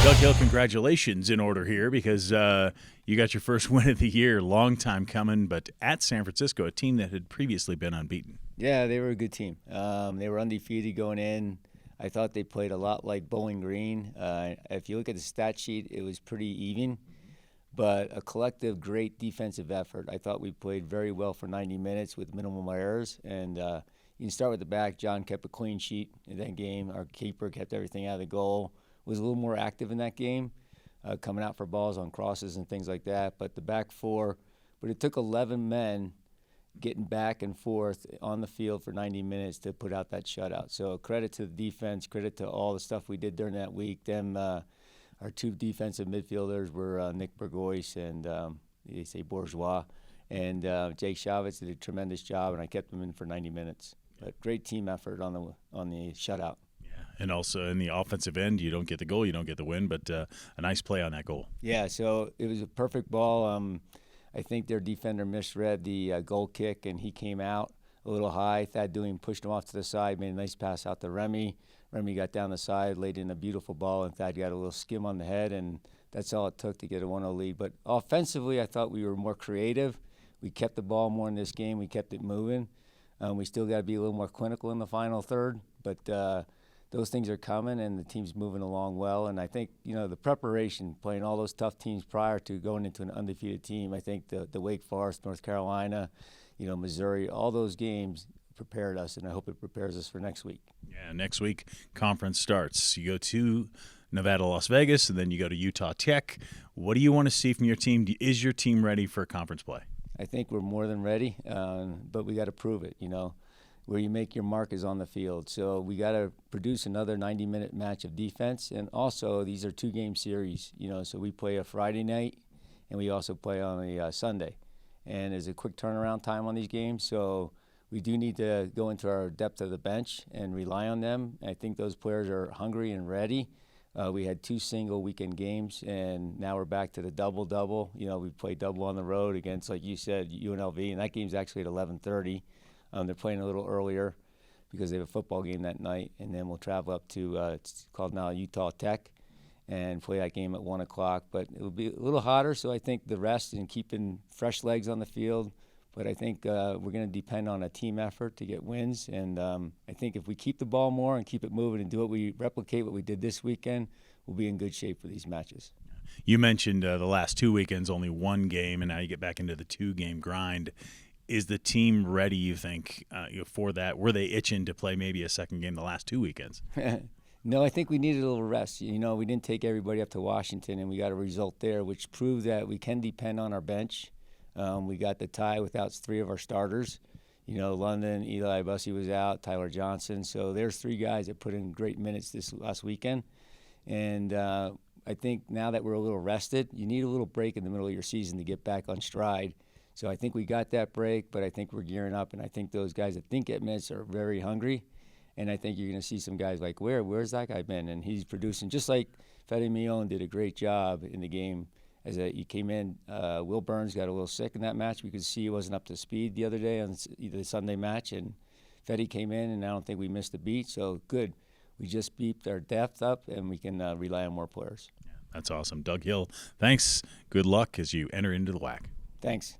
Doug Hill, congratulations in order here because you got your first win of the year. Long time coming, but at San Francisco, a team that had previously been unbeaten. Yeah, they were a good team. They were undefeated going in. I thought they played a lot like Bowling Green. If you look at the stat sheet, it was pretty even, but a collective great defensive effort. I thought we played very well for 90 minutes with minimal errors. And you can start with the back. John kept a clean sheet in that game. Our keeper kept everything out of the goal. Was a little more active in that game, coming out for balls on crosses and things like that. But the back four, but it took 11 men getting back and forth on the field for 90 minutes to put out that shutout. So credit to the defense, credit to all the stuff we did during that week. Our two defensive midfielders were Nick Burgoyce and they say Bourgeois, and Jake Chavez did a tremendous job, and I kept them in for 90 minutes. But great team effort on the shutout. And also in the offensive end, you don't get the goal, you don't get the win, but a nice play on that goal. Yeah, so it was a perfect ball. I think their defender misread the goal kick, and he came out a little high. Thad Doing pushed him off to the side, made a nice pass out to Remy. Remy got down the side, laid in a beautiful ball, and Thad got a little skim on the head, and that's all it took to get a 1-0 lead. But offensively, I thought we were more creative. We kept the ball more in this game. We kept it moving. We still got to be a little more clinical in the final third, but those things are coming, and the team's moving along well. And I think, the preparation, playing all those tough teams prior to going into an undefeated team, I think the Wake Forest, North Carolina, Missouri, all those games prepared us, and I hope it prepares us for next week. Yeah, next week, conference starts. You go to Nevada, Las Vegas, and then you go to Utah Tech. What do you want to see from your team? Is your team ready for conference play? I think we're more than ready, but we got to prove it, Where you make your mark is on the field. So we got to produce another 90-minute match of defense. And also, these are two-game series, so we play a Friday night, and we also play on a Sunday. And there's a quick turnaround time on these games, so we do need to go into our depth of the bench and rely on them. I think those players are hungry and ready. We had 2 single weekend games, and now we're back to the double-double. We played double on the road against, like you said, UNLV, and that game's actually at 11:30. They're playing a little earlier because they have a football game that night, and then we'll travel up to it's called now Utah Tech and play that game at 1 o'clock. But it'll be a little hotter, so I think the rest and keeping fresh legs on the field. But I think we're going to depend on a team effort to get wins, and I think if we keep the ball more and keep it moving and replicate what we did this weekend, we'll be in good shape for these matches. You mentioned the last 2 weekends, only 1 game, and now you get back into the 2-game grind. Is the team ready, you think, for that? Were they itching to play maybe a second game the last 2 weekends? No, I think we needed a little rest. We didn't take everybody up to Washington, and we got a result there, which proved that we can depend on our bench. We got the tie without 3 of our starters. London, Eli Bussey was out, Tyler Johnson. So there's 3 guys that put in great minutes this last weekend. And I think now that we're a little rested, you need a little break in the middle of your season to get back on stride. So I think we got that break, but I think we're gearing up, and I think those guys that think get minutes are very hungry. And I think you're going to see some guys like, where's that guy been? And he's producing, just like Fede Mion did a great job in the game. He came in, Will Burns got a little sick in that match. We could see he wasn't up to speed the other day on the Sunday match, and Fede came in, and I don't think we missed a beat. So good. We just beefed our depth up, and we can rely on more players. Yeah, that's awesome. Doug Hill, thanks. Good luck as you enter into the WAC. Thanks.